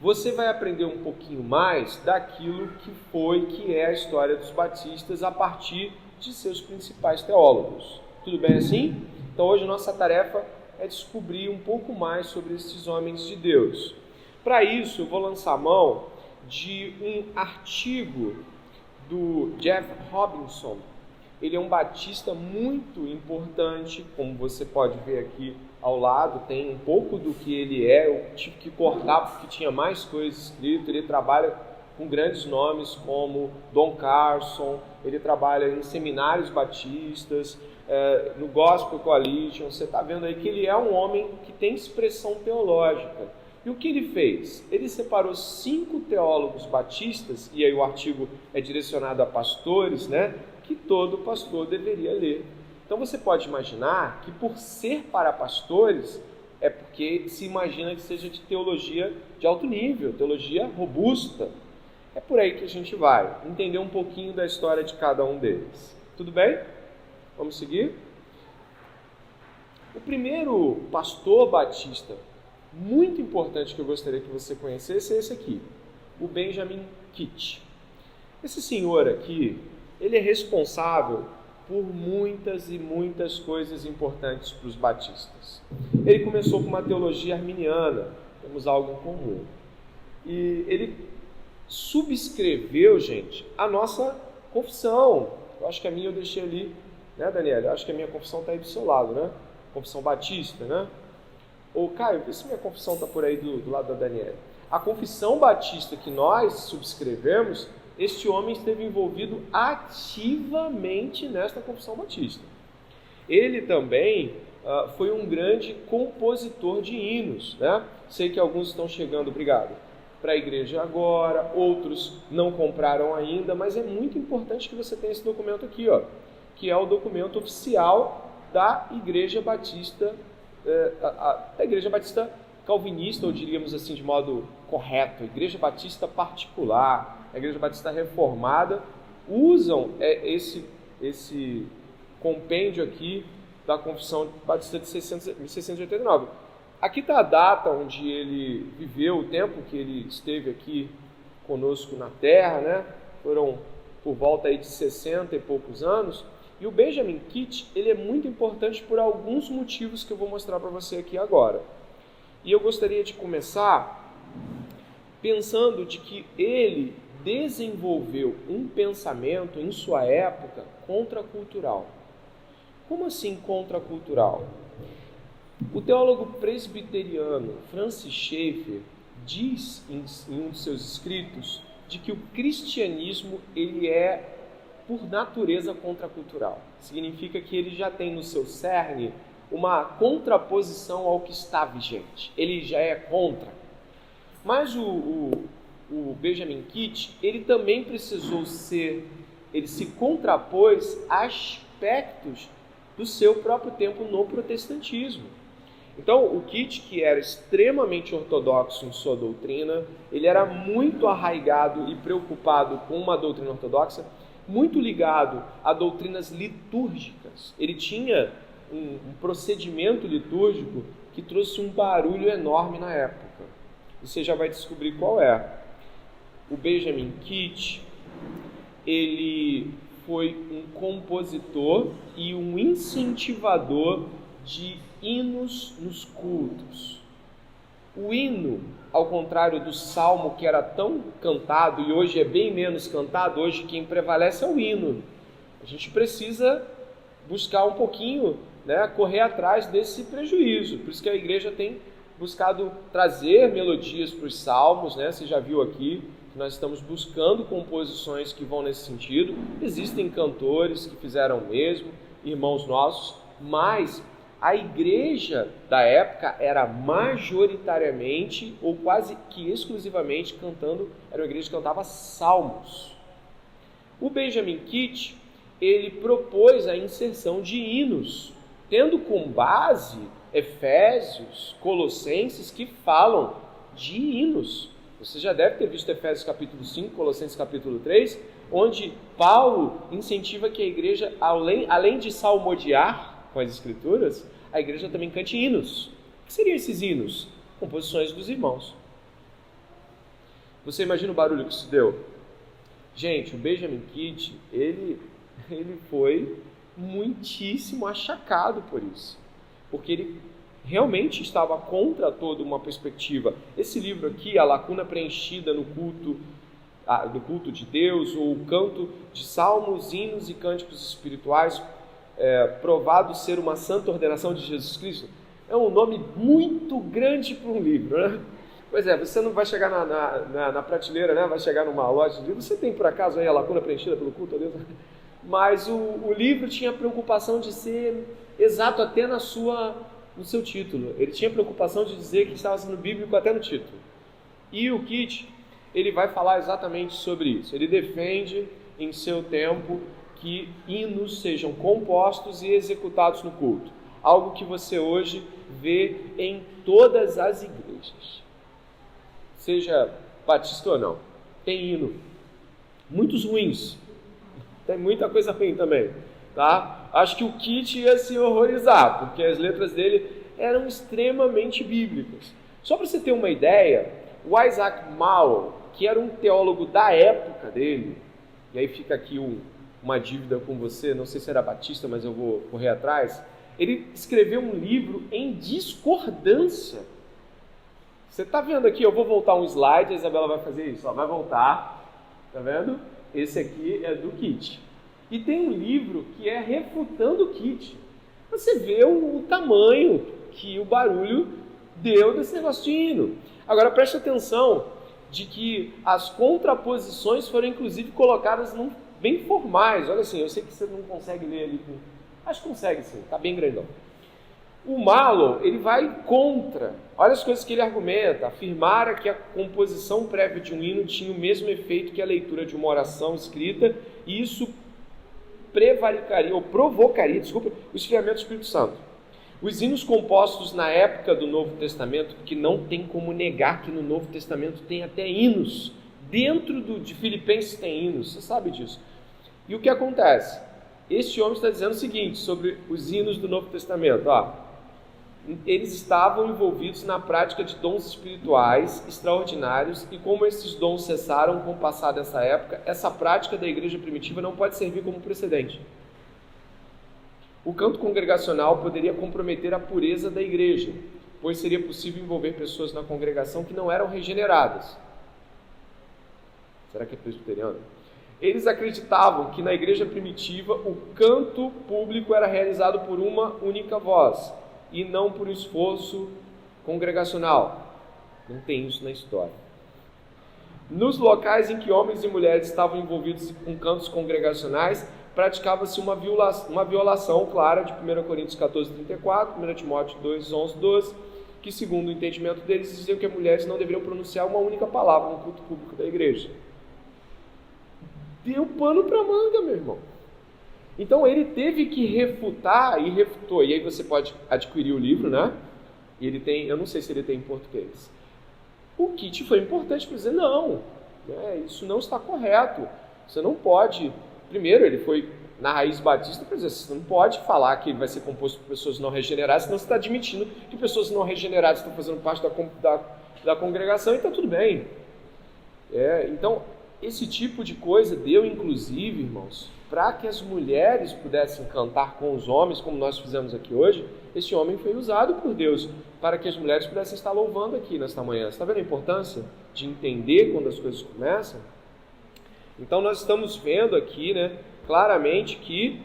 você vai aprender um pouquinho mais daquilo que é a história dos batistas a partir de seus principais teólogos. Tudo bem assim? Então hoje nossa tarefa é descobrir um pouco mais sobre esses homens de Deus. Para isso eu vou lançar mão de um artigo do Jeff Robinson. Ele é um batista muito importante, como você pode ver aqui ao lado, tem um pouco do que ele é. Eu tive que cortar porque tinha mais coisas escritas. Ele trabalha com grandes nomes como Don Carson, ele trabalha em seminários batistas, no Gospel Coalition. Você está vendo aí que ele é um homem que tem expressão teológica. E o que ele fez? Ele separou 5 teólogos batistas, e aí o artigo é direcionado a pastores, né? Que todo pastor deveria ler. Então você pode imaginar que por ser para pastores, é porque se imagina que seja de teologia de alto nível, teologia robusta. É por aí que a gente vai entender um pouquinho da história de cada um deles. Tudo bem? Vamos seguir? O primeiro pastor batista muito importante que eu gostaria que você conhecesse é esse aqui, o Benjamin Kitt. Esse senhor aqui, ele é responsável por muitas e muitas coisas importantes para os batistas. Ele começou com uma teologia arminiana, temos algo em comum. E ele subscreveu, gente, a nossa confissão. Eu acho que a minha eu deixei ali, né, Daniela? Eu acho que a minha confissão está aí do seu lado, né? Confissão batista, né? Ô, Caio, vê se minha confissão está por aí do lado da Daniela. A confissão batista que nós subscrevemos, este homem esteve envolvido ativamente nesta confissão batista. Ele também foi um grande compositor de hinos, né? Sei que alguns estão chegando, obrigado, para a igreja agora, outros não compraram ainda, mas é muito importante que você tenha esse documento aqui, ó, que é o documento oficial da Igreja Batista, a Igreja Batista calvinista, ou diríamos assim de modo correto, a Igreja Batista particular, a Igreja Batista reformada, usam esse compêndio aqui da Confissão Batista de 1689. Aqui está a data onde ele viveu, o tempo que ele esteve aqui conosco na Terra, né? Foram por volta aí de 60 e poucos anos. E o Benjamin Kitt, ele é muito importante por alguns motivos que eu vou mostrar para você aqui agora. E eu gostaria de começar pensando de que ele desenvolveu um pensamento em sua época contracultural. Como assim contracultural? O teólogo presbiteriano Francis Schaeffer diz em um de seus escritos de que o cristianismo ele é por natureza contracultural. Significa que ele já tem no seu cerne uma contraposição ao que está vigente. Ele já é contra. Mas o Benjamin Kitt, ele também ele se contrapôs a aspectos do seu próprio tempo no protestantismo. Então, o Kitt, que era extremamente ortodoxo em sua doutrina, ele era muito arraigado e preocupado com uma doutrina ortodoxa, muito ligado a doutrinas litúrgicas. Ele tinha um procedimento litúrgico que trouxe um barulho enorme na época. Você já vai descobrir qual é. O Benjamin Kitt, ele foi um compositor e um incentivador de hinos nos cultos. O hino, ao contrário do salmo que era tão cantado e hoje é bem menos cantado, hoje quem prevalece é o hino. A gente precisa buscar um pouquinho, né, correr atrás desse prejuízo. Por isso que a igreja tem buscado trazer melodias para os salmos, né? Você já viu aqui que nós estamos buscando composições que vão nesse sentido. Existem cantores que fizeram o mesmo, irmãos nossos, mas a igreja da época era majoritariamente, ou quase que exclusivamente cantando, era uma igreja que cantava salmos. O Benjamin Kitt, ele propôs a inserção de hinos, tendo como base Efésios, Colossenses, que falam de hinos. Você já deve ter visto Efésios capítulo 5, Colossenses capítulo 3, onde Paulo incentiva que a igreja, além de salmodiar com as escrituras, a igreja também cante hinos. O que seriam esses hinos? Composições dos irmãos. Você imagina o barulho que isso deu? Gente, o Benjamin Kidd, ele foi muitíssimo achacado por isso, porque ele realmente estava contra toda uma perspectiva. Esse livro aqui, A Lacuna Preenchida no Culto de Deus, ou o Canto de Salmos, Hinos e Cânticos Espirituais, provado ser uma santa ordenação de Jesus Cristo, é um nome muito grande para um livro, né? Pois é, você não vai chegar na prateleira, né? Vai chegar numa loja de livros. Você tem por acaso aí A Lacuna Preenchida pelo Culto a Deus? Mas o livro tinha a preocupação de ser exato até no seu título. Ele tinha a preocupação de dizer que estava sendo bíblico até no título. E o Kidd, ele vai falar exatamente sobre isso. Ele defende em seu tempo que hinos sejam compostos e executados no culto. Algo que você hoje vê em todas as igrejas. Seja batista ou não, tem hino. Muitos ruins. Tem muita coisa ruim também, tá? Acho que o Kidd ia se horrorizar, porque as letras dele eram extremamente bíblicas. Só para você ter uma ideia, o Isaac Mowell, que era um teólogo da época dele, e aí fica aqui uma dívida com você, não sei se era batista, mas eu vou correr atrás, ele escreveu um livro em discordância. Você está vendo aqui, eu vou voltar um slide, a Isabela vai fazer isso, vai voltar, tá vendo? Esse aqui é do Kidd. E tem um livro que é refutando o Kidd. Você vê o tamanho que o barulho deu desse negócio de hino. Agora preste atenção de que as contraposições foram inclusive colocadas bem formais. Olha assim, eu sei que você não consegue ler ali. Acho que consegue sim, está bem grandão. O Mowell, ele vai contra. Olha as coisas que ele argumenta. Afirmara que a composição prévia de um hino tinha o mesmo efeito que a leitura de uma oração escrita, e isso provocaria o esfriamento do Espírito Santo. Os hinos compostos na época do Novo Testamento, que não tem como negar que no Novo Testamento tem até hinos. Dentro de Filipenses tem hinos, você sabe disso. E o que acontece? Este homem está dizendo o seguinte sobre os hinos do Novo Testamento. Eles estavam envolvidos na prática de dons espirituais extraordinários, e como esses dons cessaram com o passar dessa época, essa prática da igreja primitiva não pode servir como precedente. O canto congregacional poderia comprometer a pureza da igreja, pois seria possível envolver pessoas na congregação que não eram regeneradas. Será que é presbiteriano? Eles acreditavam que na igreja primitiva o canto público era realizado por uma única voz, e não por esforço congregacional. Não tem isso na história. Nos locais em que homens e mulheres estavam envolvidos com cantos congregacionais, praticava-se uma violação clara de 1 Coríntios 14, 34, 1 Timóteo 2, 11, 12, que segundo o entendimento deles, diziam que as mulheres não deveriam pronunciar uma única palavra no culto público da igreja. Deu pano para manga, meu irmão. Então ele teve que refutar e refutou. E aí você pode adquirir o livro, né? E ele tem, eu não sei se ele tem em português. O Kidd foi importante para dizer, não, isso não está correto. Você não pode... Primeiro, ele foi na raiz batista para dizer, você não pode falar que ele vai ser composto por pessoas não regeneradas, senão você está admitindo que pessoas não regeneradas estão fazendo parte da congregação e está tudo bem. Então, esse tipo de coisa deu, inclusive, irmãos, para que as mulheres pudessem cantar com os homens, como nós fizemos aqui hoje. Esse homem foi usado por Deus para que as mulheres pudessem estar louvando aqui nesta manhã. Você está vendo a importância de entender quando as coisas começam? Então nós estamos vendo aqui, claramente que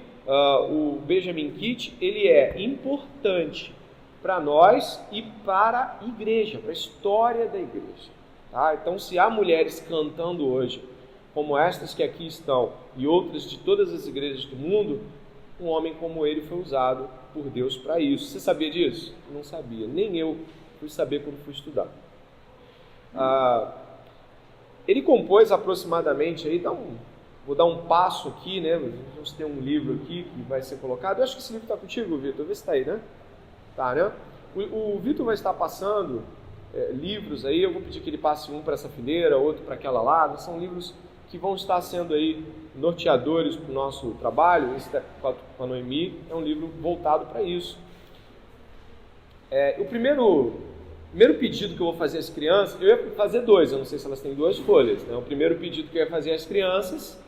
o Benjamin Kidd, ele é importante para nós e para a igreja, para a história da igreja. Tá? Então, se há mulheres cantando hoje, como estas que aqui estão, e outras de todas as igrejas do mundo, um homem como ele foi usado por Deus para isso. Você sabia disso? Não sabia. Nem eu fui saber quando fui estudar. Ele compôs aproximadamente, vou dar um passo aqui, Vamos ter um livro aqui que vai ser colocado. Eu acho que esse livro está contigo, Vitor. Vê se está aí, né? Tá, né? O Vitor vai estar passando livros aí. Eu vou pedir que ele passe um para essa fileira, outro para aquela lá. São livros que vão estar sendo aí norteadores para o nosso trabalho. Esse com a Noemi é um livro voltado para isso. O primeiro primeiro pedido que eu vou fazer às crianças, eu ia fazer dois, eu não sei se elas têm duas folhas, né? O primeiro pedido que eu ia fazer às crianças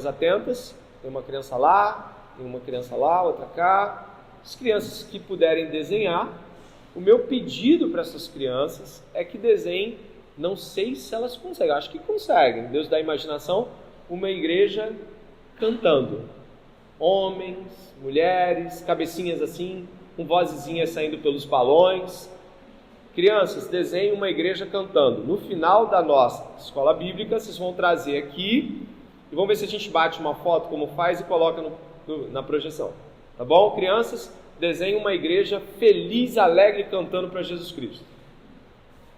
atentas, tem uma criança lá, tem uma criança lá, outra cá, as crianças que puderem desenhar, o meu pedido para essas crianças é que desenhem, não sei se elas conseguem, acho que conseguem, Deus dá imaginação, uma igreja cantando, homens, mulheres, cabecinhas assim, com vozezinhas saindo pelos balões. Crianças, desenhem uma igreja cantando. No final da nossa escola bíblica, vocês vão trazer aqui e vamos ver se a gente bate uma foto como faz e coloca na projeção. Tá bom? Crianças, desenhem uma igreja feliz, alegre, cantando para Jesus Cristo.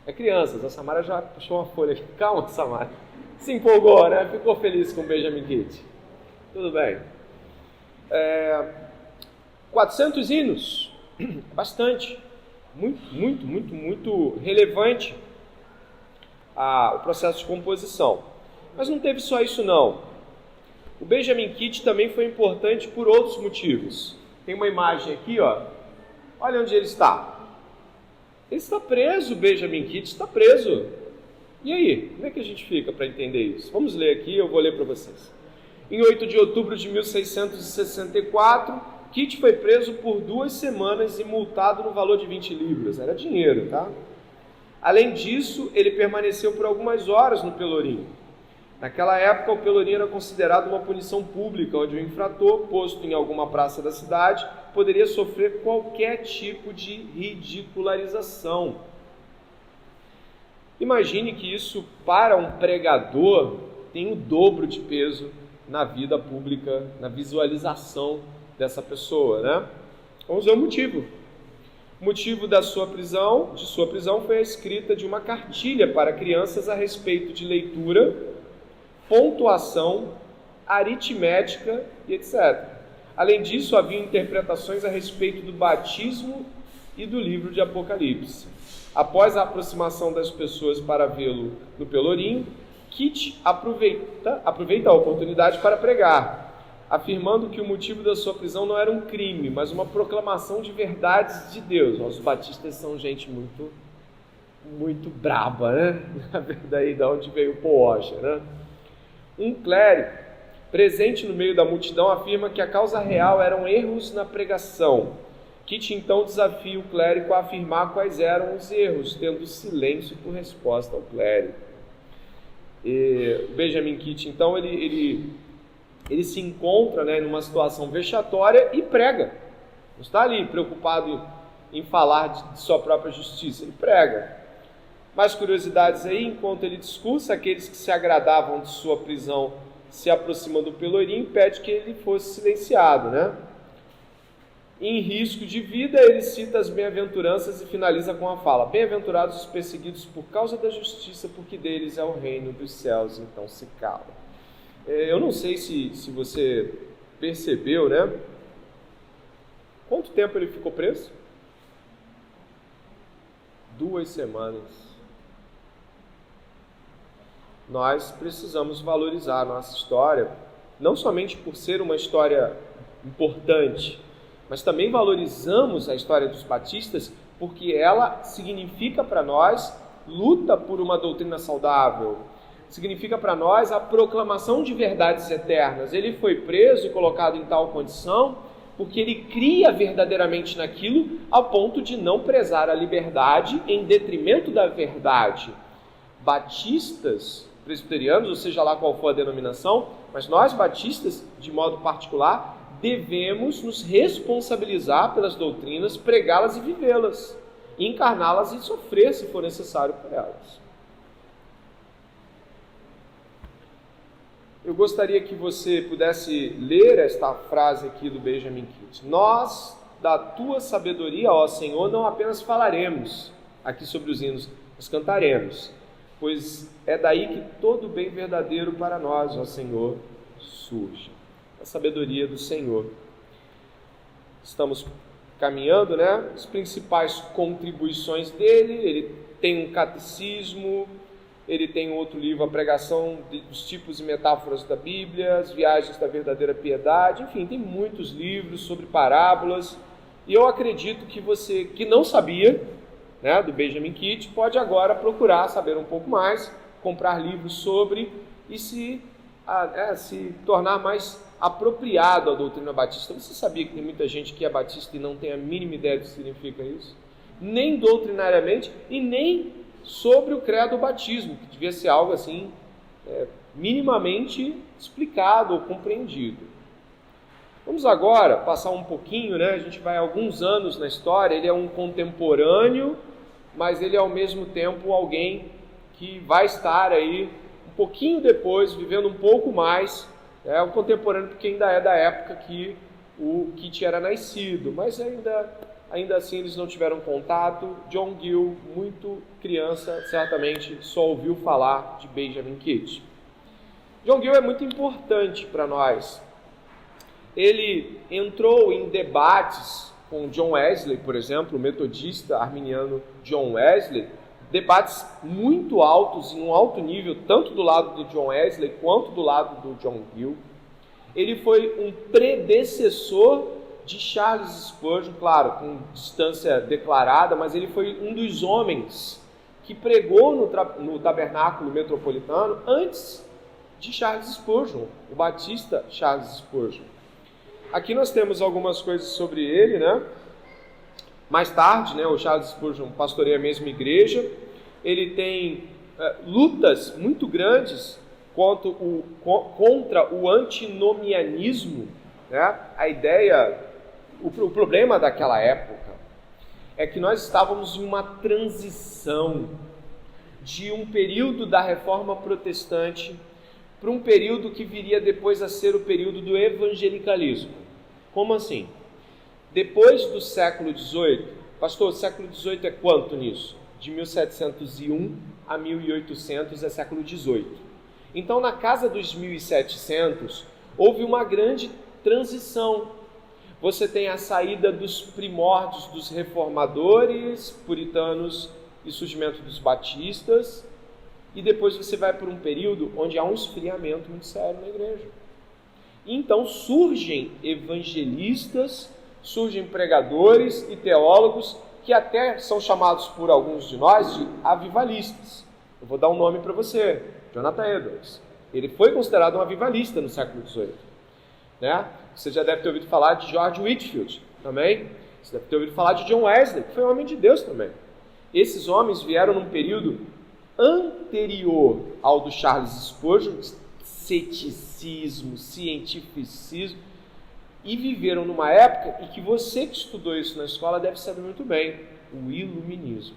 É crianças, a Samara já puxou uma folha aqui. Calma, Samara. Se empolgou, né? Ficou feliz com o Benjamin Kitt. Tudo bem. 400 hinos. Bastante. Muito relevante o processo de composição. Mas não teve só isso não. O Benjamin Kitt também foi importante por outros motivos. Tem uma imagem aqui, ó. Olha onde ele está. Ele está preso, o Benjamin Kitt está preso. E aí, como é que a gente fica para entender isso? Vamos ler aqui, eu vou ler para vocês. Em 8 de outubro de 1664, Kitt foi preso por 2 semanas e multado no valor de 20 libras. Era dinheiro, tá? Além disso, ele permaneceu por algumas horas no Pelourinho. Naquela época, o Pelourinho era considerado uma punição pública, onde o infrator, posto em alguma praça da cidade, poderia sofrer qualquer tipo de ridicularização. Imagine que isso, para um pregador, tem o dobro de peso na vida pública, na visualização dessa pessoa, né? Vamos ver o motivo. O motivo de sua prisão foi a escrita de uma cartilha para crianças a respeito de leitura, pontuação, aritmética e etc. Além disso, havia interpretações a respeito do batismo e do livro de Apocalipse. Após a aproximação das pessoas para vê-lo no Pelourinho, Kitt aproveita a oportunidade para pregar, afirmando que o motivo da sua prisão não era um crime, mas uma proclamação de verdades de Deus. Os batistas são gente muito braba, né? Daí de onde veio o Paul Washer, né? Um clérigo presente no meio da multidão afirma que a causa real eram erros na pregação. Kitt então desafia o clérigo a afirmar quais eram os erros, tendo silêncio por resposta ao clérigo. Benjamin Kitt, então, ele se encontra, né, numa situação vexatória e prega. Não está ali preocupado em falar de sua própria justiça, ele prega. Mais curiosidades aí, enquanto ele discursa, aqueles que se agradavam de sua prisão se aproximam do Pelourinho e pede que ele fosse silenciado, né? Em risco de vida, ele cita as bem-aventuranças e finaliza com a fala: bem-aventurados os perseguidos por causa da justiça, porque deles é o reino dos céus. Então se cala. Eu não sei se você percebeu, né? Quanto tempo ele ficou preso? 2 semanas. Nós precisamos valorizar a nossa história, não somente por ser uma história importante, mas também valorizamos a história dos batistas porque ela significa para nós luta por uma doutrina saudável, significa para nós a proclamação de verdades eternas. Ele foi preso e colocado em tal condição porque ele cria verdadeiramente naquilo ao ponto de não prezar a liberdade em detrimento da verdade. Batistas, presbiterianos, ou seja lá qual for a denominação, mas nós batistas, de modo particular, devemos nos responsabilizar pelas doutrinas, pregá-las e vivê-las, encarná-las e sofrer, se for necessário, por elas. Eu gostaria que você pudesse ler esta frase aqui do Benjamin Kitt. Nós, da tua sabedoria, ó Senhor, não apenas falaremos aqui sobre os hinos, mas cantaremos, pois é daí que todo bem verdadeiro para nós, ó Senhor, surge. A sabedoria do Senhor. Estamos caminhando, né? As principais contribuições dele, ele tem um catecismo, ele tem outro livro, a pregação dos tipos e metáforas da Bíblia, as viagens da verdadeira piedade, enfim, tem muitos livros sobre parábolas, e eu acredito que você que não sabia, né, do Benjamin Kidd, pode agora procurar saber um pouco mais, comprar livros sobre e se tornar mais apropriado à doutrina batista. Você sabia que tem muita gente que é batista e não tem a mínima ideia do que significa isso? Nem doutrinariamente e nem sobre o credo do batismo, que devia ser algo assim minimamente explicado ou compreendido. Vamos agora passar um pouquinho, né? A gente vai alguns anos na história. Ele é um contemporâneo, mas ele é ao mesmo tempo alguém que vai estar aí um pouquinho depois, vivendo um pouco mais. É um contemporâneo porque ainda é da época que o Kidd era nascido, mas ainda assim eles não tiveram contato. John Gill, muito criança, certamente só ouviu falar de Benjamin Kidd. John Gill é muito importante para nós. Ele entrou em debates com John Wesley, por exemplo, o metodista arminiano John Wesley, debates muito altos, em um alto nível, tanto do lado do John Wesley quanto do lado do John Gill. Ele foi um predecessor de Charles Spurgeon, claro, com distância declarada, mas ele foi um dos homens que pregou no tabernáculo metropolitano antes de Charles Spurgeon, o batista Charles Spurgeon. Aqui nós temos algumas coisas sobre ele, né? Mais tarde, né, o Charles Spurgeon pastoreia a mesma igreja. Ele tem lutas muito grandes contra o antinomianismo, né? A ideia, o problema daquela época é que nós estávamos em uma transição de um período da Reforma Protestante para um período que viria depois a ser o período do evangelicalismo. Como assim? Depois do século XVIII, pastor, o século XVIII é quanto nisso? De 1701 a 1800 é século XVIII. Então, na casa dos 1700, houve uma grande transição. Você tem a saída dos primórdios dos reformadores, puritanos e surgimento dos batistas, e depois você vai para um período onde há um esfriamento muito sério na igreja. E então surgem evangelistas, surgem pregadores e teólogos que até são chamados por alguns de nós de avivalistas. Eu vou dar um nome para você, Jonathan Edwards. Ele foi considerado um avivalista no século XVIII. Né? Você já deve ter ouvido falar de George Whitefield também. Você deve ter ouvido falar de John Wesley, que foi um homem de Deus também. Esses homens vieram num período anterior ao do Charles Spurgeon, ceticismo, cientificismo, e viveram numa época em que você que estudou isso na escola deve saber muito bem, o Iluminismo.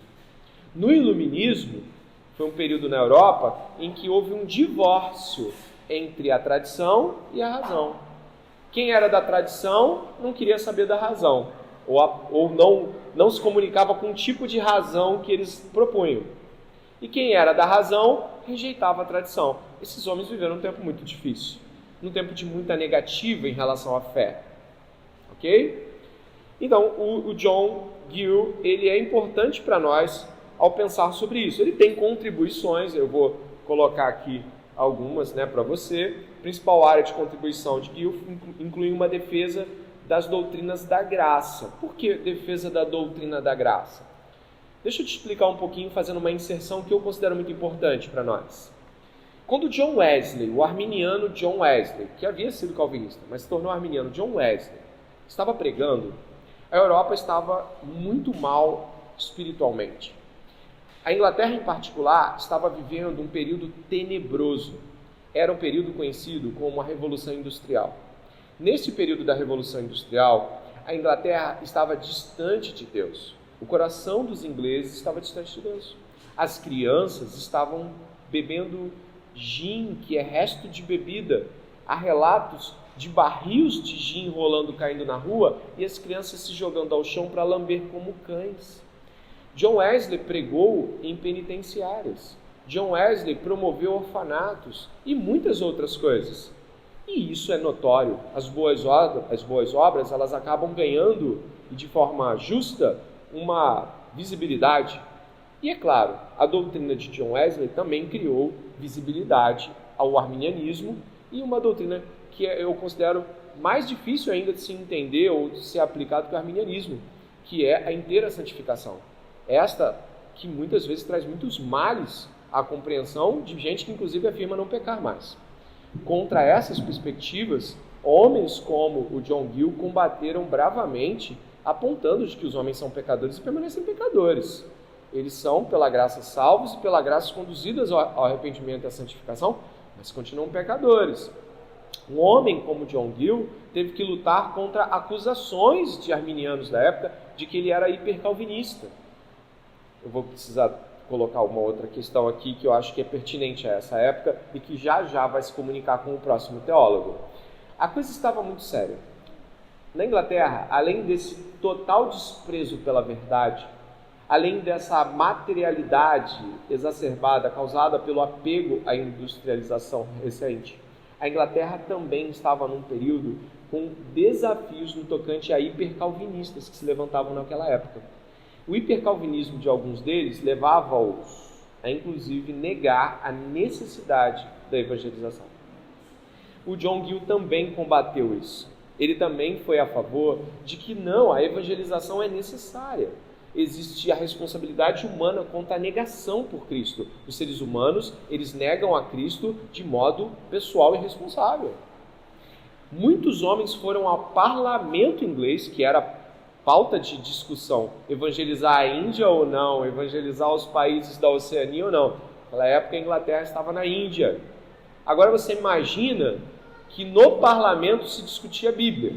No Iluminismo, foi um período na Europa em que houve um divórcio entre a tradição e a razão. Quem era da tradição não queria saber da razão, ou não se comunicava com o tipo de razão que eles propunham. E quem era da razão rejeitava a tradição. Esses homens viveram um tempo muito difícil, um tempo de muita negativa em relação à fé. Ok? Então, o John Gill, ele é importante para nós ao pensar sobre isso. Ele tem contribuições, eu vou colocar aqui algumas, né, para você. A principal área de contribuição de Gill inclui uma defesa das doutrinas da graça. Por que defesa da doutrina da graça? Deixa eu te explicar um pouquinho, fazendo uma inserção que eu considero muito importante para nós. Quando John Wesley, o arminiano John Wesley, que havia sido calvinista, mas se tornou arminiano, John Wesley, estava pregando, a Europa estava muito mal espiritualmente. A Inglaterra, em particular, estava vivendo um período tenebroso. Era um período conhecido como a Revolução Industrial. Nesse período da Revolução Industrial, a Inglaterra estava distante de Deus. O coração dos ingleses estava distante de Deus. As crianças estavam bebendo gin, que é resto de bebida. Há relatos de barris de gin rolando, caindo na rua, e as crianças se jogando ao chão para lamber como cães. John Wesley pregou em penitenciárias. John Wesley promoveu orfanatos e muitas outras coisas. E isso é notório. As boas obras, elas acabam ganhando, e de forma justa, uma visibilidade. E é claro, a doutrina de John Wesley também criou visibilidade ao arminianismo, e uma doutrina que eu considero mais difícil ainda de se entender ou de ser aplicado que o arminianismo, que é a inteira santificação. esta que muitas vezes traz muitos males à compreensão de gente que inclusive afirma não pecar mais. Contra essas perspectivas, homens como o John Gill combateram bravamente, apontando de que os homens são pecadores e permanecem pecadores. Eles são, pela graça, salvos e pela graça conduzidos ao arrependimento e à santificação, mas continuam pecadores. Um homem como John Gill teve que lutar contra acusações de arminianos da época de que ele era hipercalvinista. Eu vou precisar colocar uma outra questão aqui que eu acho que é pertinente a essa época e que já vai se comunicar com o próximo teólogo. A coisa estava muito séria. Na Inglaterra, além desse total desprezo pela verdade, além dessa materialidade exacerbada causada pelo apego à industrialização recente, a Inglaterra também estava num período com desafios no tocante a hipercalvinistas que se levantavam naquela época. O hipercalvinismo de alguns deles levava-os a, inclusive, negar a necessidade da evangelização. O John Gill também combateu isso. Ele também foi a favor de que não, a evangelização é necessária. Existe a responsabilidade humana quanto à negação por Cristo. Os seres humanos, eles negam a Cristo de modo pessoal e responsável. Muitos homens foram ao parlamento inglês, que era pauta de discussão, evangelizar a Índia ou não, evangelizar os países da Oceania ou não. Naquela época a Inglaterra estava na Índia. Agora você imagina que no parlamento se discutia a Bíblia,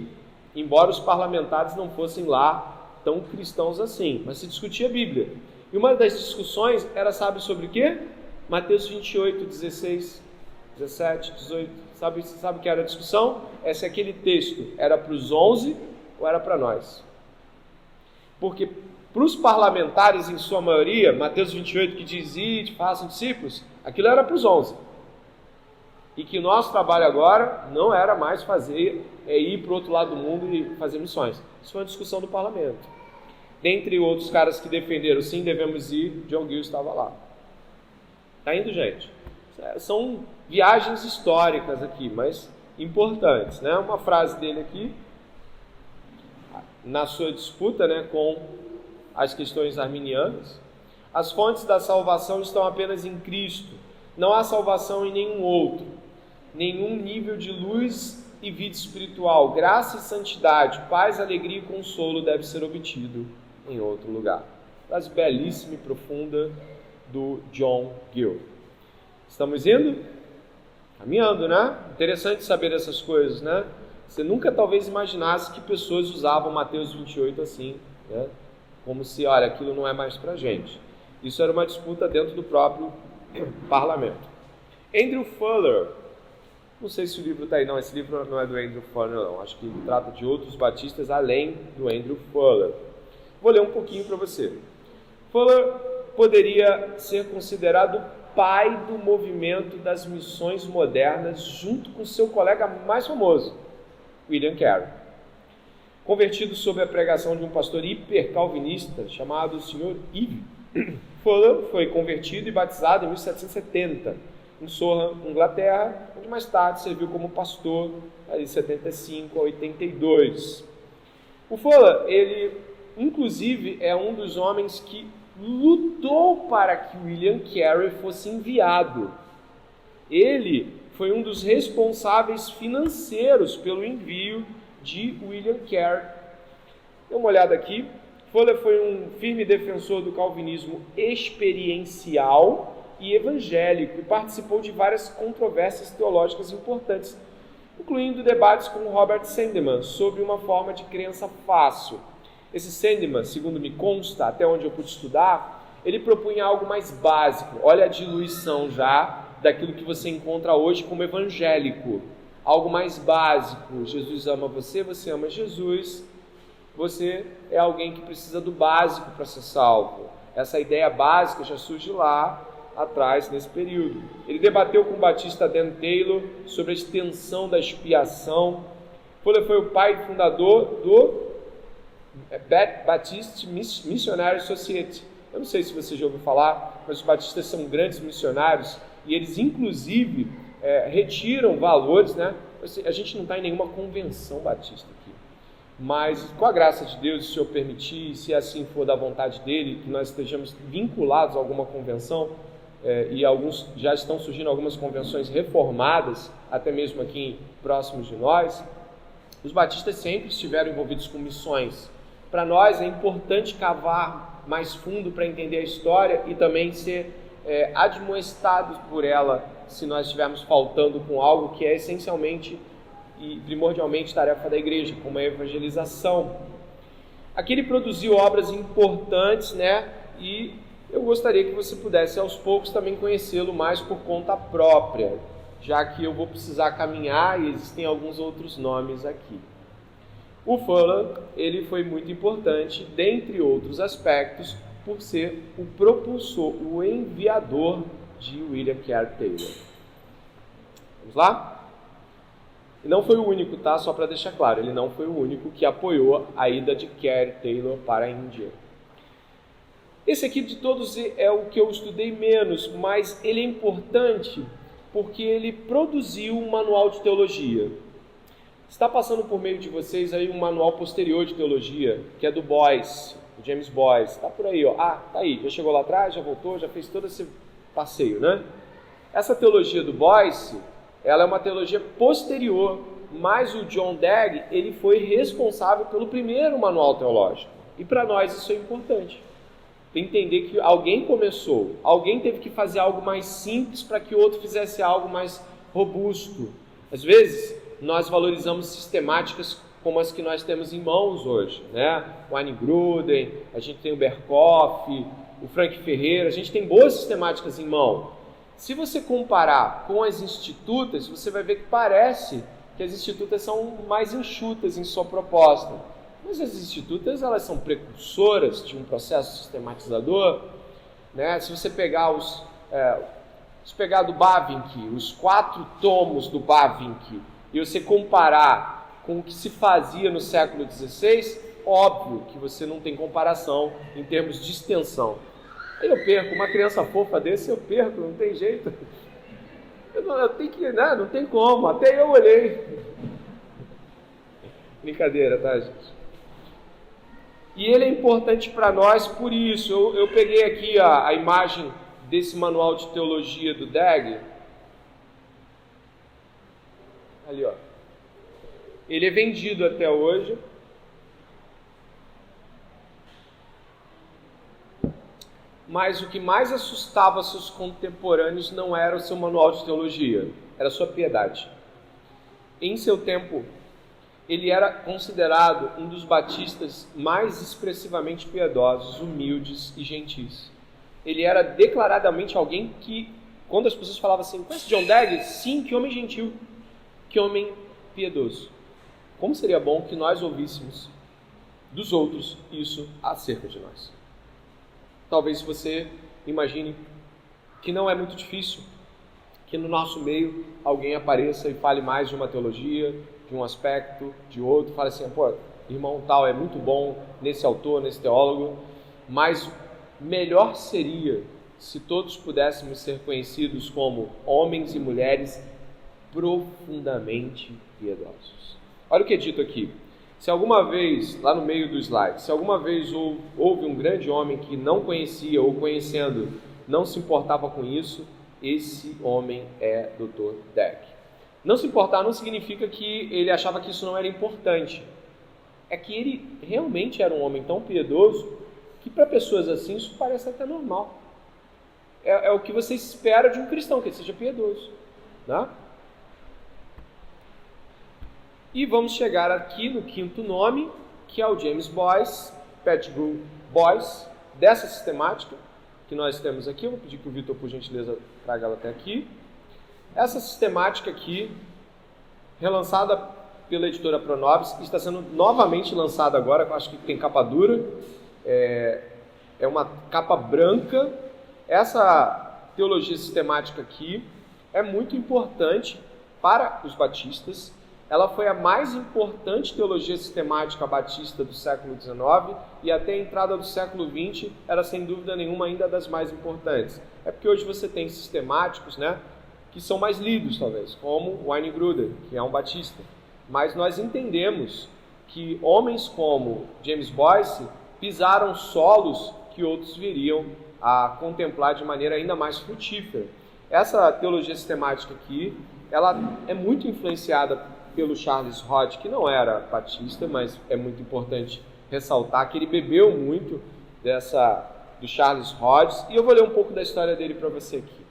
embora os parlamentares não fossem lá tão cristãos assim, mas se discutia a Bíblia. E uma das discussões era, sabe sobre o quê? Mateus 28, 16, 17, 18. Sabe o que era a discussão? Se aquele texto era para os 11 ou era para nós. Porque para os parlamentares, em sua maioria, Mateus 28, que diz, ide, façam discípulos, aquilo era para os 11. E que nosso trabalho agora não era mais ir para o outro lado do mundo e fazer missões. Isso foi uma discussão do parlamento. Dentre outros caras que defenderam, sim, devemos ir, John Gill estava lá. Tá indo, gente? São viagens históricas aqui, mas importantes, né? Uma frase dele aqui, na sua disputa, né, com as questões arminianas: as fontes da salvação estão apenas em Cristo. Não há salvação em nenhum outro. Nenhum nível de luz e vida espiritual, graça e santidade, paz, alegria e consolo deve ser obtido em outro lugar. Frase belíssima e profunda do John Gill. Estamos indo? Caminhando, né? Interessante saber essas coisas, né? Você nunca talvez imaginasse que pessoas usavam Mateus 28 assim, né? Como se, olha, aquilo não é mais pra gente. Isso era uma disputa dentro do próprio parlamento. Andrew Fuller, não sei se o livro está aí, não, esse livro não é do Andrew Fuller, não, acho que ele trata de outros batistas além do Andrew Fuller. Vou ler um pouquinho para você. Fuller poderia ser considerado pai do movimento das missões modernas, junto com seu colega mais famoso, William Carey. Convertido sob a pregação de um pastor hipercalvinista chamado Sr. Eve, Fuller foi convertido e batizado em 1770, em Surrey, Inglaterra, onde mais tarde serviu como pastor de 75 a 82. O Fuller, ele inclusive é um dos homens que lutou para que William Carey fosse enviado. Ele foi um dos responsáveis financeiros pelo envio de William Carey. Dê uma olhada aqui. Fuller foi um firme defensor do calvinismo experiencial e evangélico e participou de várias controvérsias teológicas importantes, incluindo debates com Robert Sandeman sobre uma forma de crença fácil. Esse Sandeman, segundo me consta, até onde eu pude estudar, ele propunha algo mais básico. Olha a diluição já daquilo que você encontra hoje como evangélico. Algo mais básico. Jesus ama você, você ama Jesus. Você é alguém que precisa do básico para ser salvo. Essa ideia básica já surge lá atrás, nesse período. Ele debateu com o batista Dan Taylor sobre a extensão da expiação. Fuller foi o pai e fundador do Baptist Missionary Society. Eu não sei se você já ouviu falar, mas os batistas são grandes missionários e eles inclusive retiram valores, né? A gente não está em nenhuma convenção batista aqui, Mas com a graça de Deus, se o Senhor permitir, se assim for da vontade dele, que nós estejamos vinculados a alguma convenção, e já estão surgindo algumas convenções reformadas, até mesmo aqui próximos de nós, os batistas sempre estiveram envolvidos com missões. Para nós é importante cavar mais fundo para entender a história e também ser admoestados por ela se nós estivermos faltando com algo que é essencialmente e primordialmente tarefa da igreja, como a evangelização. Aqui ele produziu obras importantes, né? E eu gostaria que você pudesse aos poucos também conhecê-lo mais por conta própria, já que eu vou precisar caminhar e existem alguns outros nomes aqui. O Fuller, ele foi muito importante, dentre outros aspectos, por ser o propulsor, o enviador de William Carey Taylor. Vamos lá? E não foi o único, tá? Só para deixar claro, ele não foi o único que apoiou a ida de Carey Taylor para a Índia. Esse aqui de todos é o que eu estudei menos, mas ele é importante porque ele produziu um manual de teologia. Está passando por meio de vocês aí um manual posterior de teologia, que é do Boyce, do James Boyce. Está por aí, ó. Ah, tá aí. Já chegou lá atrás, já voltou, já fez todo esse passeio, né? Essa teologia do Boyce, ela é uma teologia posterior, mas o John Dagg, ele foi responsável pelo primeiro manual teológico. E para nós isso é importante. Entender que alguém começou, alguém teve que fazer algo mais simples para que o outro fizesse algo mais robusto. Às vezes, nós valorizamos sistemáticas como as que nós temos em mãos hoje, né? O Wayne Grudem, a gente tem o Berkhoff, o Frank Ferreira, a gente tem boas sistemáticas em mão. Se você comparar com as institutas, você vai ver que parece que as institutas são mais enxutas em sua proposta. Mas as institutas, elas são precursoras de um processo sistematizador, né? Se você pegar do Bavinck, os 4 tomos do Bavinck, e você comparar com o que se fazia no século XVI, óbvio que você não tem comparação em termos de extensão. Eu perco, uma criança fofa desse eu perco, não tem jeito. Eu tenho que, né? Não tem como, até eu olhei. Brincadeira, tá, gente? E ele é importante para nós por isso. Eu peguei aqui a imagem desse manual de teologia do Dagg. Ali, ó. Ele é vendido até hoje. Mas o que mais assustava seus contemporâneos não era o seu manual de teologia, era a sua piedade. Em seu tempo, ele era considerado um dos batistas mais expressivamente piedosos, humildes e gentis. Ele era declaradamente alguém que, quando as pessoas falavam assim, conhece John Dagg? Sim, que homem gentil, que homem piedoso. Como seria bom que nós ouvíssemos dos outros isso acerca de nós. Talvez você imagine que não é muito difícil que no nosso meio alguém apareça e fale mais de uma teologia, de um aspecto, de outro, fale assim, pô, irmão tal é muito bom nesse autor, nesse teólogo, mas melhor seria se todos pudéssemos ser conhecidos como homens e mulheres profundamente piedosos. Olha o que é dito aqui. Se alguma vez, lá no meio do slide, se alguma vez houve um grande homem que não conhecia ou conhecendo não se importava com isso, esse homem é Dr. Dagg. Não se importar não significa que ele achava que isso não era importante. É que ele realmente era um homem tão piedoso que para pessoas assim isso parece até normal. É o que você espera de um cristão, que ele seja piedoso. Né? E vamos chegar aqui no quinto nome, que é o James Boyce, Pettigrew Boyce, dessa sistemática que nós temos aqui. Eu vou pedir que o Vitor, por gentileza, traga ela até aqui. Essa sistemática aqui, relançada pela editora Pronobis, está sendo novamente lançada agora, eu acho que tem capa dura, é uma capa branca. Essa teologia sistemática aqui é muito importante para os batistas. Ela foi a mais importante teologia sistemática batista do século XIX e até a entrada do século XX era sem dúvida nenhuma ainda das mais importantes. É porque hoje você tem sistemáticos, né, que são mais lidos talvez, como Wayne Grudem, que é um batista. Mas nós entendemos que homens como James Boyce pisaram solos que outros viriam a contemplar de maneira ainda mais frutífera. Essa teologia sistemática aqui, ela é muito influenciada pelo Charles Hodge, que não era batista, mas é muito importante ressaltar que ele bebeu muito do Charles Hodge, e eu vou ler um pouco da história dele para você aqui.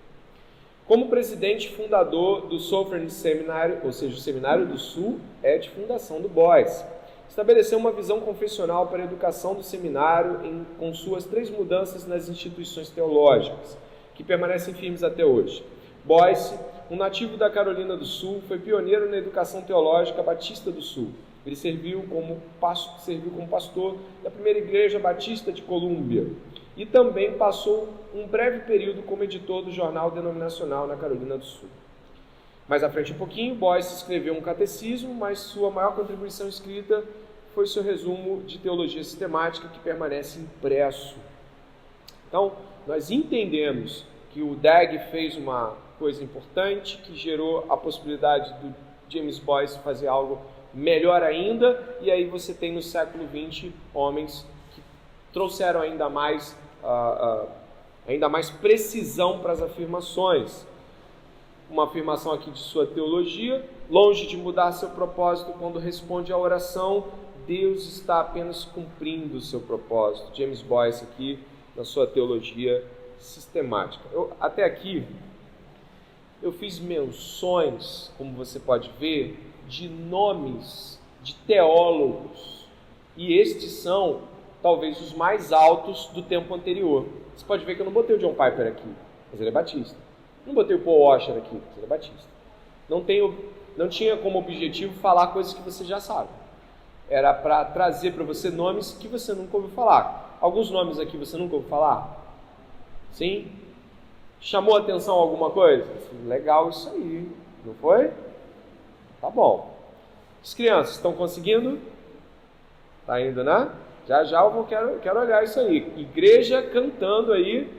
Como presidente fundador do Southern Seminary, ou seja, o Seminário do Sul, é de fundação do Boyce. Estabeleceu uma visão confessional para a educação do seminário com suas 3 mudanças nas instituições teológicas, que permanecem firmes até hoje. Boyce, um nativo da Carolina do Sul, foi pioneiro na educação teológica batista do Sul. Ele serviu como pastor da primeira igreja batista de Colômbia e também passou um breve período como editor do jornal denominacional na Carolina do Sul. Mais à frente um pouquinho, Boyce escreveu um catecismo, mas sua maior contribuição escrita foi seu resumo de teologia sistemática, que permanece impresso. Então, nós entendemos que o Dagg fez uma coisa importante, que gerou a possibilidade do James Boyce fazer algo melhor ainda, e aí você tem no século XX homens que trouxeram ainda mais precisão para as afirmações. Uma afirmação aqui de sua teologia: longe de mudar seu propósito quando responde à oração, Deus está apenas cumprindo o seu propósito. James Boyce aqui na sua teologia sistemática. Até aqui eu fiz menções, como você pode ver, de nomes de teólogos, e estes são talvez os mais altos do tempo anterior. Você pode ver que eu não botei o John Piper aqui, mas ele é batista. Não botei o Paul Washer aqui, mas ele é batista. Não tinha como objetivo falar coisas que você já sabe. Era para trazer para você nomes que você nunca ouviu falar. Alguns nomes aqui você nunca ouviu falar? Sim? Chamou a atenção alguma coisa? Legal isso aí, não foi? Tá bom. As crianças estão conseguindo? Tá indo, né? Já eu quero olhar isso aí. Igreja cantando aí,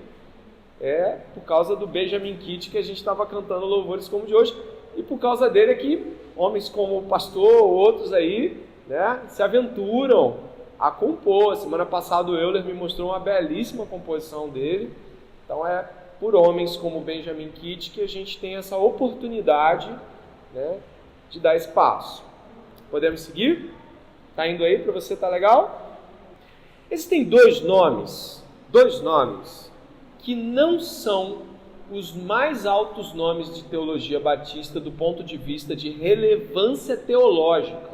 por causa do Benjamin Kitt que a gente estava cantando louvores como de hoje, e por causa dele aqui, homens como o pastor, outros aí, né, se aventuram a compor. Semana passada o Euler me mostrou uma belíssima composição dele. Então é por homens como Benjamin Kitt que a gente tem essa oportunidade, né, de dar espaço. Podemos seguir? Tá indo aí para você? Tá legal? Existem dois nomes que não são os mais altos nomes de teologia batista do ponto de vista de relevância teológica,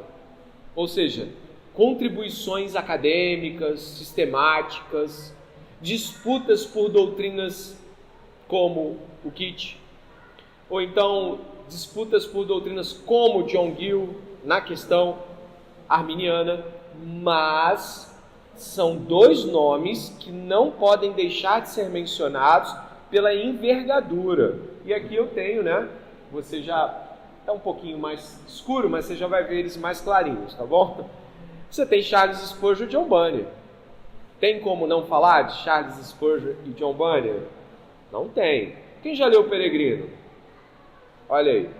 ou seja, contribuições acadêmicas, sistemáticas, disputas por doutrinas como o Kitt, ou então disputas por doutrinas como John Gill na questão arminiana, mas são dois nomes que não podem deixar de ser mencionados pela envergadura. E aqui eu tenho, né? Você já está um pouquinho mais escuro, mas você já vai ver eles mais clarinhos, tá bom? Você tem Charles Spurgeon e John Bunyan. Tem como não falar de Charles Spurgeon e John Bunyan? Não tem. Quem já leu o Peregrino? Olha aí.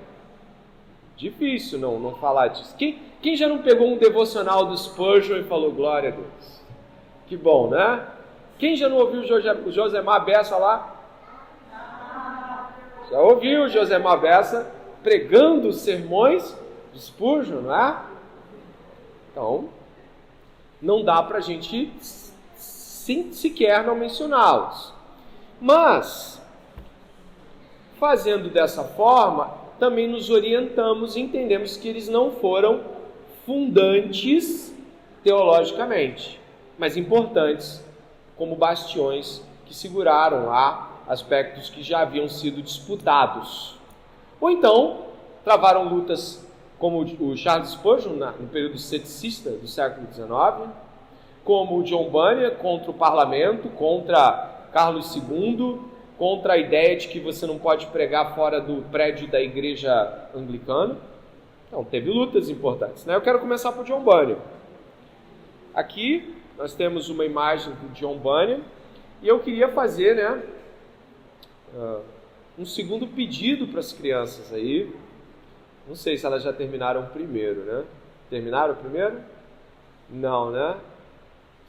Difícil não falar disso. Quem já não pegou um devocional do Spurgeon e falou glória a Deus? Que bom, né? Quem já não ouviu o Josemar Bessa lá? Já ouviu o Josemar Bessa pregando os sermões de Spurgeon, não é? Então, não dá para a gente sequer não mencioná-los. Mas, fazendo dessa forma, também nos orientamos e entendemos que eles não foram fundantes teologicamente, mas importantes como bastiões que seguraram lá aspectos que já haviam sido disputados. Ou então, travaram lutas como o Charles Spurgeon no período ceticista do século XIX, como o John Bunyan contra o parlamento, contra Carlos II, contra a ideia de que você não pode pregar fora do prédio da igreja anglicana. Então, teve lutas importantes, né? Eu quero começar por John Bunyan. Aqui nós temos uma imagem do John Bunyan e eu queria fazer, né, um segundo pedido para as crianças aí. Não sei se elas já terminaram o primeiro, né? Terminaram o primeiro? Não, né?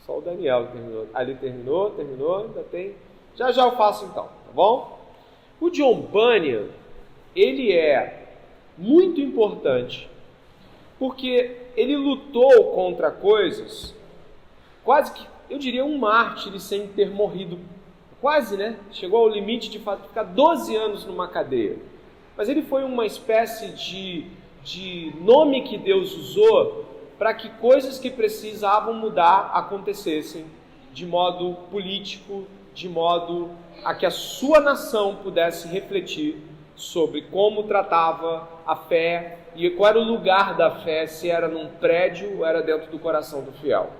Só o Daniel que terminou. Ali terminou, ainda tem. Já eu faço então, tá bom? O John Bunyan, ele é muito importante, porque ele lutou contra coisas, quase que, eu diria, um mártir sem ter morrido. Quase, né? Chegou ao limite de ficar 12 anos numa cadeia. Mas ele foi uma espécie de nome que Deus usou para que coisas que precisavam mudar acontecessem de modo político, de modo a que a sua nação pudesse refletir sobre como tratava a fé e qual era o lugar da fé, se era num prédio ou era dentro do coração do fiel.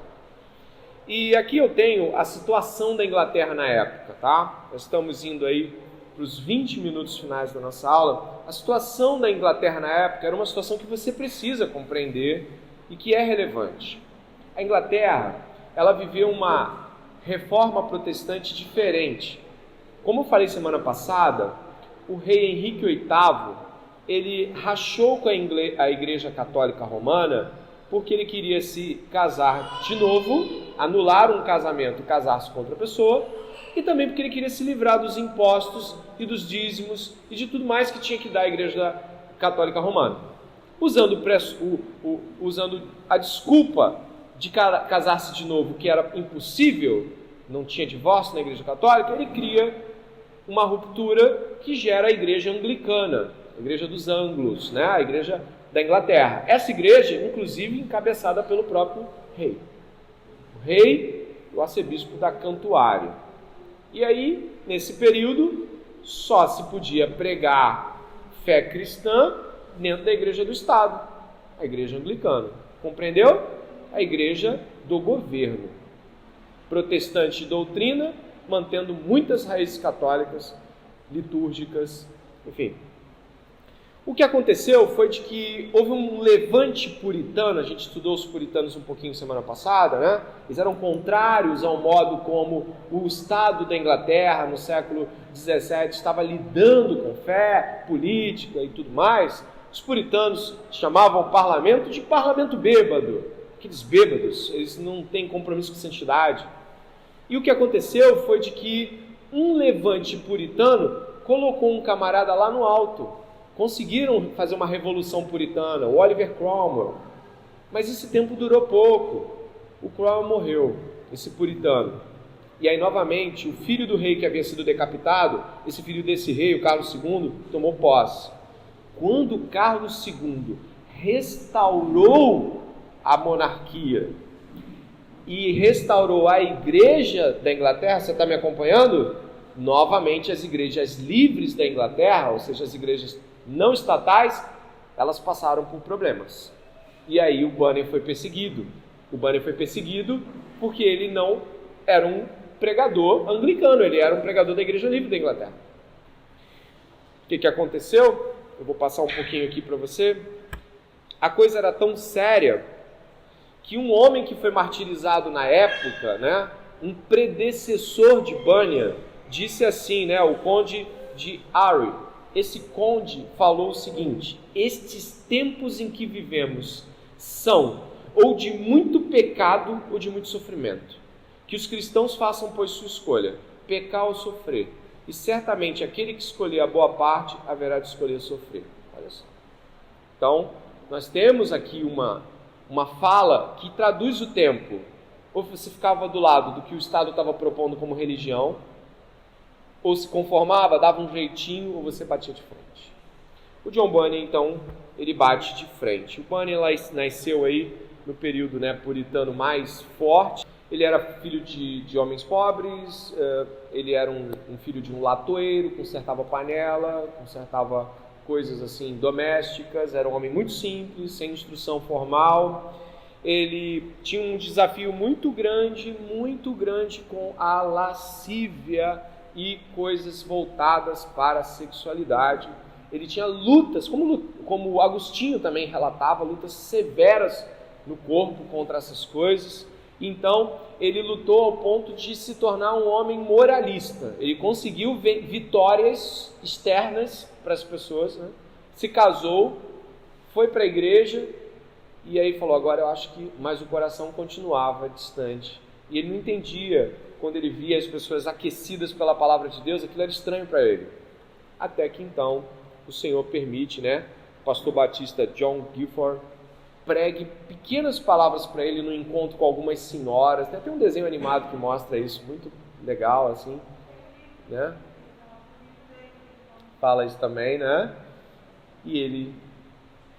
E aqui eu tenho a situação da Inglaterra na época, tá? Nós estamos indo aí para os 20 minutos finais da nossa aula. A situação da Inglaterra na época era uma situação que você precisa compreender e que é relevante. A Inglaterra, ela viveu uma reforma protestante diferente. Como eu falei semana passada, o rei Henrique VIII, ele rachou com a Igreja Católica Romana porque ele queria se casar de novo, anular um casamento e casar-se com outra pessoa, e também porque ele queria se livrar dos impostos e dos dízimos e de tudo mais que tinha que dar a Igreja Católica Romana. Usando a desculpa de casar-se de novo, que era impossível, não tinha divórcio na Igreja Católica, ele cria uma ruptura que gera a Igreja Anglicana, a Igreja dos Anglos, né? A Igreja da Inglaterra. Essa igreja, inclusive, encabeçada pelo próprio rei. O rei e o arcebispo da Cantuária. E aí, nesse período, só se podia pregar fé cristã dentro da igreja do Estado, a igreja anglicana. Compreendeu? A igreja do governo. Protestante de doutrina, mantendo muitas raízes católicas, litúrgicas, enfim. O que aconteceu foi de que houve um levante puritano. A gente estudou os puritanos um pouquinho semana passada, né? Eles eram contrários ao modo como o Estado da Inglaterra, no século XVII, estava lidando com fé, política e tudo mais. Os puritanos chamavam o parlamento de parlamento bêbado. Aqueles bêbados, eles não têm compromisso com santidade. E o que aconteceu foi de que um levante puritano colocou um camarada lá no alto. Conseguiram fazer uma revolução puritana, o Oliver Cromwell. Mas esse tempo durou pouco. O Cromwell morreu, esse puritano. E aí, novamente, o filho do rei que havia sido decapitado, esse filho desse rei, o Carlos II, tomou posse. Quando Carlos II restaurou a monarquia e restaurou a igreja da Inglaterra, você está me acompanhando? Novamente, as igrejas livres da Inglaterra, ou seja, as igrejas não estatais, elas passaram por problemas. E aí o Bunyan foi perseguido. O Bunyan foi perseguido porque ele não era um pregador anglicano, ele era um pregador da Igreja Livre da Inglaterra. O que aconteceu? Eu vou passar um pouquinho aqui para você. A coisa era tão séria que um homem que foi martirizado na época, né, um predecessor de Bunyan, disse assim, né, o conde de Arry. Esse conde falou o seguinte: estes tempos em que vivemos são ou de muito pecado ou de muito sofrimento. Que os cristãos façam, pois, sua escolha, pecar ou sofrer. E certamente aquele que escolher a boa parte haverá de escolher sofrer. Olha só. Então, nós temos aqui uma fala que traduz o tempo. Ou você ficava do lado do que o Estado estava propondo como religião, ou se conformava, dava um jeitinho, ou você batia de frente. O John Bunyan, então, ele bate de frente. O Bunyan nasceu aí no período, né, puritano mais forte. Ele era filho de homens pobres, ele era um filho de um latoeiro, consertava panela, consertava coisas assim domésticas, era um homem muito simples, sem instrução formal. Ele tinha um desafio muito grande com a lascívia e coisas voltadas para a sexualidade. Ele tinha lutas, como Agostinho também relatava, lutas severas no corpo contra essas coisas. Então, ele lutou ao ponto de se tornar um homem moralista. Ele conseguiu vitórias externas para as pessoas, né? Se casou, foi para a igreja E aí falou, agora eu acho que... Mas o coração continuava distante. E ele não entendia, quando ele via as pessoas aquecidas pela palavra de Deus, aquilo era estranho para ele. Até que então o Senhor permite, né? O pastor batista John Gifford pregue pequenas palavras para ele no encontro com algumas senhoras. Tem um desenho animado que mostra isso, muito legal, assim, né? Fala isso também, né? E ele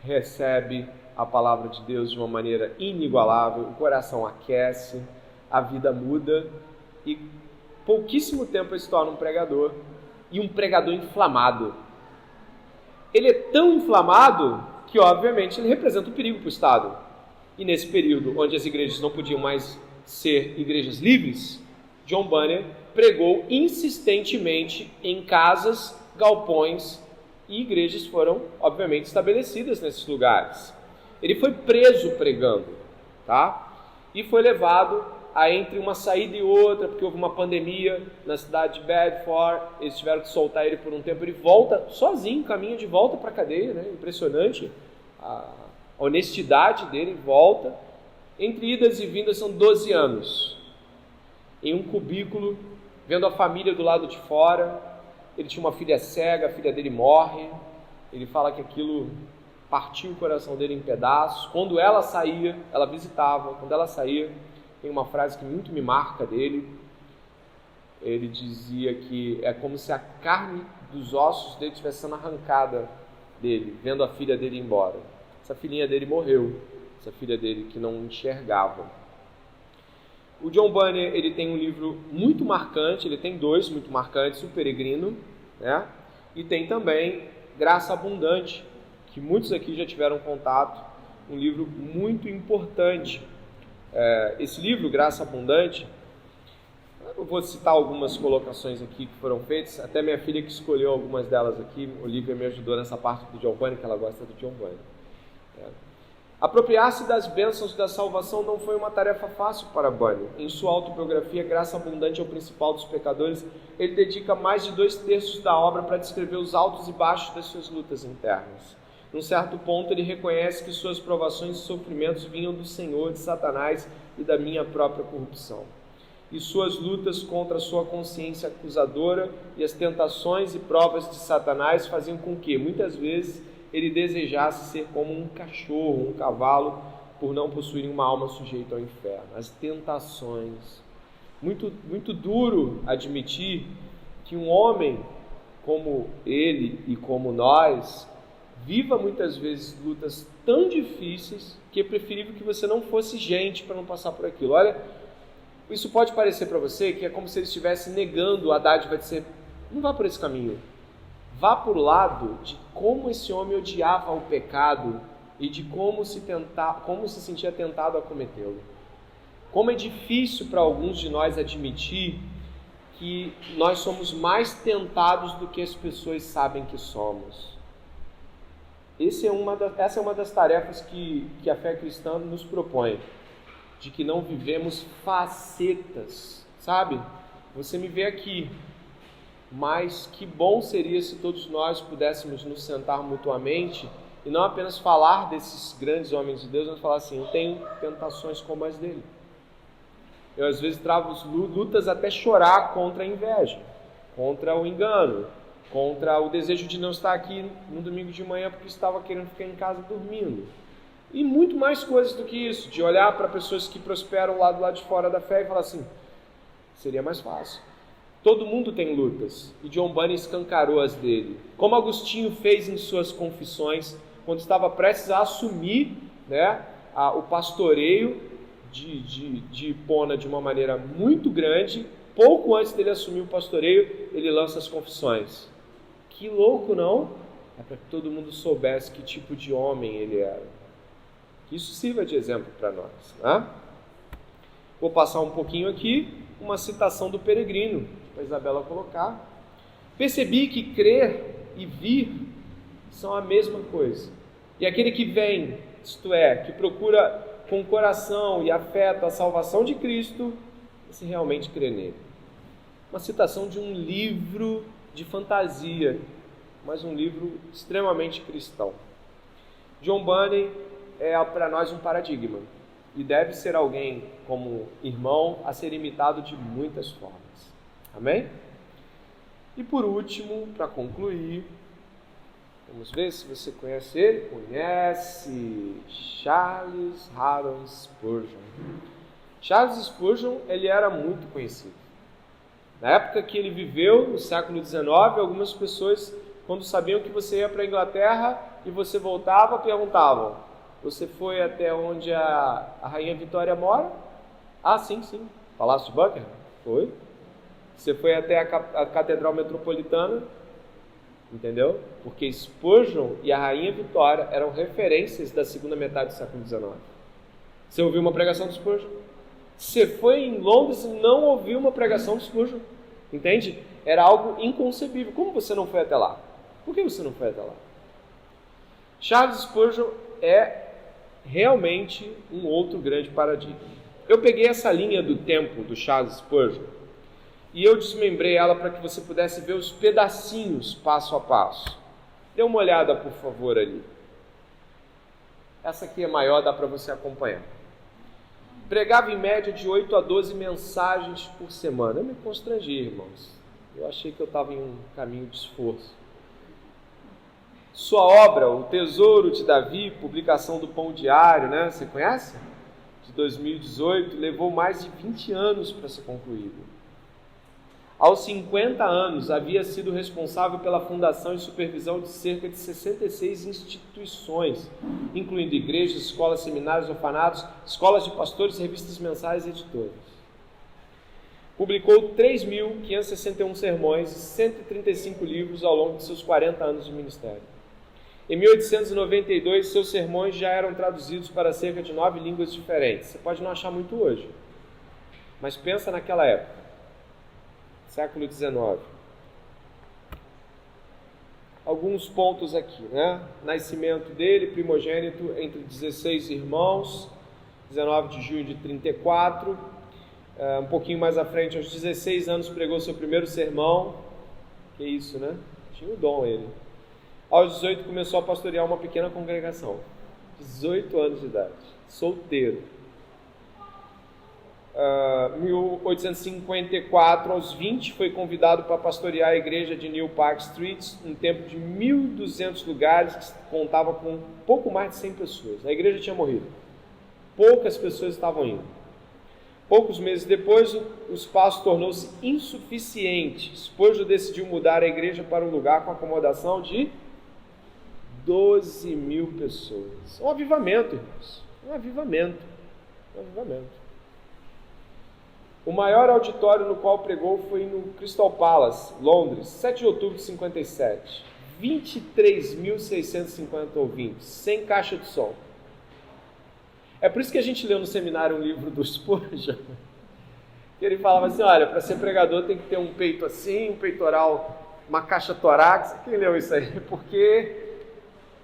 recebe a palavra de Deus de uma maneira inigualável, o coração aquece, a vida muda e pouquíssimo tempo ele se torna um pregador, e um pregador inflamado. Ele é tão inflamado que, obviamente, ele representa um perigo para o Estado. E nesse período, onde as igrejas não podiam mais ser igrejas livres, John Bunyan pregou insistentemente em casas, galpões, e igrejas foram, obviamente, estabelecidas nesses lugares. Ele foi preso pregando, tá? E foi levado a, entre uma saída e outra, porque houve uma pandemia na cidade de Bedford, eles tiveram que soltar ele por um tempo, ele volta sozinho, caminha de volta para a cadeia, né? Impressionante a honestidade dele, volta. Entre idas e vindas são 12 anos, em um cubículo, vendo a família do lado de fora. Ele tinha uma filha cega, a filha dele morre, ele fala que aquilo partiu o coração dele em pedaços. Quando ela saía, ela visitava, quando ela saía, tem uma frase que muito me marca dele, ele dizia que é como se a carne dos ossos dele estivesse sendo arrancada dele, vendo a filha dele ir embora. Essa filhinha dele morreu, essa filha dele que não enxergava. O John Bunyan, ele tem um livro muito marcante, ele tem dois muito marcantes, O Peregrino, né? E tem também Graça Abundante, que muitos aqui já tiveram contato, um livro muito importante. Esse livro, Graça Abundante, eu vou citar algumas colocações aqui que foram feitas, até minha filha que escolheu algumas delas aqui, Olivia me ajudou nessa parte do John Bunyan, que ela gosta do John Bunyan. Apropriar-se das bênçãos da salvação não foi uma tarefa fácil para Bunyan. Em sua autobiografia, Graça Abundante é o principal dos pecadores, ele dedica mais de 2/3 da obra para descrever os altos e baixos das suas lutas internas. Num certo ponto, ele reconhece que suas provações e sofrimentos vinham do Senhor, de Satanás e da minha própria corrupção. E suas lutas contra a sua consciência acusadora e as tentações e provas de Satanás faziam com que, muitas vezes, ele desejasse ser como um cachorro, um cavalo, por não possuir uma alma sujeita ao inferno. As tentações. Muito duro admitir que um homem como ele e como nós viva muitas vezes lutas tão difíceis que é preferível que você não fosse gente para não passar por aquilo. Olha, isso pode parecer para você que é como se ele estivesse negando a dádiva de ser, não vá por esse caminho. Vá por lado de como esse homem odiava o pecado e de como se sentia tentado a cometê-lo. Como é difícil para alguns de nós admitir que nós somos mais tentados do que as pessoas sabem que somos. Essa é uma das tarefas que a fé cristã nos propõe, de que não vivemos facetas, sabe? Você me vê aqui, mas que bom seria se todos nós pudéssemos nos sentar mutuamente e não apenas falar desses grandes homens de Deus, mas falar assim, eu tenho tentações como as dele. Eu às vezes travo lutas até chorar contra a inveja, contra o engano, contra o desejo de não estar aqui no domingo de manhã porque estava querendo ficar em casa dormindo. E muito mais coisas do que isso, de olhar para pessoas que prosperam lá do lado de fora da fé e falar assim, seria mais fácil. Todo mundo tem lutas, e John Bunyan escancarou as dele. Como Agostinho fez em suas confissões, quando estava prestes a assumir, né, o pastoreio de Hipona de uma maneira muito grande, pouco antes dele assumir o pastoreio, ele lança as confissões. Que louco, não? É para que todo mundo soubesse que tipo de homem ele era. Que isso sirva de exemplo para nós, né? Vou passar um pouquinho aqui, uma citação do Peregrino, para a Isabela colocar. Percebi que crer e vir são a mesma coisa. E aquele que vem, isto é, que procura com coração e afeto a salvação de Cristo, se realmente crê nele. Uma citação de um livro de fantasia, mas um livro extremamente cristão. John Bunyan é para nós um paradigma. E deve ser alguém, como irmão, a ser imitado de muitas formas. Amém? E por último, para concluir, vamos ver se você conhece ele. Conhece Charles Harold Spurgeon. Charles Spurgeon, ele era muito conhecido. Na época que ele viveu, no século XIX, algumas pessoas, quando sabiam que você ia para a Inglaterra e você voltava, perguntavam: você foi até onde a Rainha Vitória mora? Ah, sim. Palácio de Buckingham? Foi. Você foi até a Catedral Metropolitana? Entendeu? Porque Spurgeon e a Rainha Vitória eram referências da segunda metade do século XIX. Você ouviu uma pregação de Spurgeon? Você foi em Londres e não ouviu uma pregação de Spurgeon? Entende? Era algo inconcebível. Como você não foi até lá? Por que você não foi até lá? Charles Spurgeon é realmente um outro grande paradigma. Eu peguei essa linha do tempo do Charles Spurgeon e eu desmembrei ela para que você pudesse ver os pedacinhos passo a passo. Dê uma olhada, por favor, ali. Essa aqui é maior, dá para você acompanhar. Pregava em média de 8 a 12 mensagens por semana. Eu me constrangi, irmãos. Eu achei que eu estava em um caminho de esforço. Sua obra, O Tesouro de Davi, publicação do Pão Diário, né? Você conhece? De 2018, levou mais de 20 anos para ser concluído. Aos 50 anos, havia sido responsável pela fundação e supervisão de cerca de 66 instituições, incluindo igrejas, escolas, seminários, orfanatos, escolas de pastores, revistas mensais e editoras. Publicou 3.561 sermões e 135 livros ao longo de seus 40 anos de ministério. Em 1892, seus sermões já eram traduzidos para cerca de 9 línguas diferentes. Você pode não achar muito hoje, mas pensa naquela época. Século XIX. Alguns pontos aqui, né? Nascimento dele, primogênito entre 16 irmãos, 19 de junho de 34. Um pouquinho mais à frente, aos 16 anos, pregou seu primeiro sermão. Que isso, né? Tinha o dom ele. Aos 18 começou a pastorear uma pequena congregação. 18 anos de idade. Solteiro. 1854, aos 20, foi convidado para pastorear a igreja de New Park Street, um templo de 1.200 lugares, que contava com pouco mais de 100 pessoas. A igreja tinha morrido. Poucas pessoas estavam indo. Poucos meses depois, o espaço tornou-se insuficiente. Spurgeon decidiu mudar a igreja para um lugar com acomodação de 12 mil pessoas. Um avivamento, irmãos. Um avivamento. O maior auditório no qual pregou foi no Crystal Palace, Londres, 7 de outubro de 57. 23.650 ouvintes, sem caixa de som. É por isso que a gente leu no seminário um livro do Spurgeon, que ele falava assim, olha, para ser pregador tem que ter um peito assim, um peitoral, uma caixa torácica. Quem leu isso aí? Porque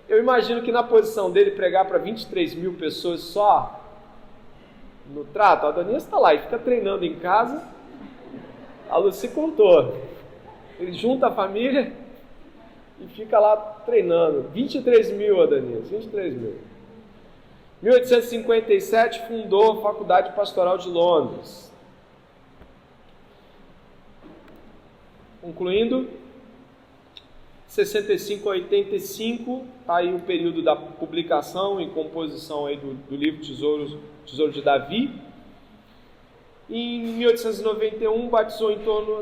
eu imagino que na posição dele pregar para 23 mil pessoas só, no trato, a Adonias está lá e fica treinando em casa. A Lucy contou. Ele junta a família e fica lá treinando. 23 mil, Adonias, 23 mil. 1857, fundou a Faculdade Pastoral de Londres. Concluindo, 65 a 85, está aí o período da publicação e composição aí do livro Tesouro de Davi. Em 1891,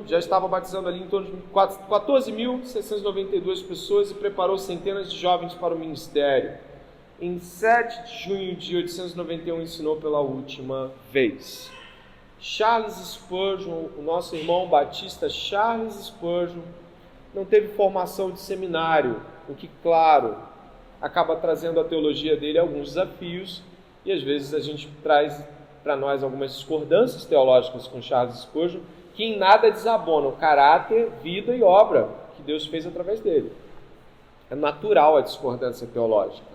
já estava batizando ali em torno de 14.692 pessoas e preparou centenas de jovens para o ministério. Em 7 de junho de 1891, ensinou pela última vez. Charles Spurgeon, o nosso irmão batista Charles Spurgeon, não teve formação de seminário, o que, claro, acaba trazendo à teologia dele alguns desafios, e às vezes a gente traz para nós algumas discordâncias teológicas com Charles Spurgeon, que em nada desabonam o caráter, vida e obra que Deus fez através dele. É natural a discordância teológica.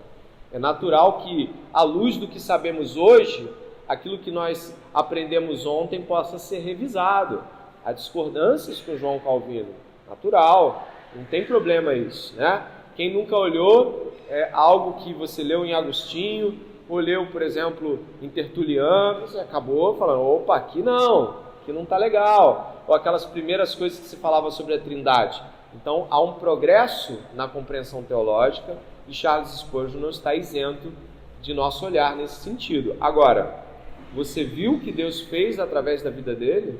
É natural que, à luz do que sabemos hoje, aquilo que nós aprendemos ontem possa ser revisado. Há discordâncias com João Calvino. Natural, não tem problema isso, né? Quem nunca olhou algo que você leu em Agostinho, ou leu, por exemplo, em Tertuliano, você acabou falando, opa, aqui não está legal. Ou aquelas primeiras coisas que se falava sobre a Trindade. Então, há um progresso na compreensão teológica e Charles Spurgeon não está isento de nosso olhar nesse sentido. Agora, você viu o que Deus fez através da vida dele?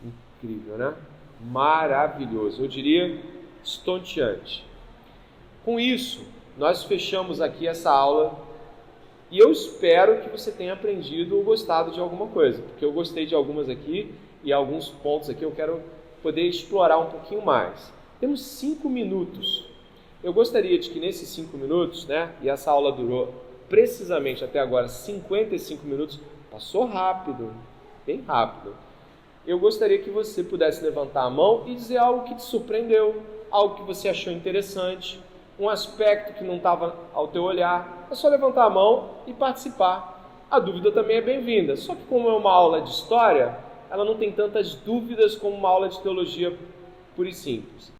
Incrível, né? Maravilhoso. Eu diria estonteante. Com isso, nós fechamos aqui essa aula e eu espero que você tenha aprendido ou gostado de alguma coisa, porque eu gostei de algumas aqui e alguns pontos aqui eu quero poder explorar um pouquinho mais. Temos 5 minutos. Eu gostaria de que nesses 5 minutos, né, e essa aula durou precisamente até agora 55 minutos, passou rápido, bem rápido. Eu gostaria que você pudesse levantar a mão e dizer algo que te surpreendeu, algo que você achou interessante, um aspecto que não estava ao teu olhar. É só levantar a mão e participar. A dúvida também é bem-vinda, só que como é uma aula de história, ela não tem tantas dúvidas como uma aula de teologia pura e simples.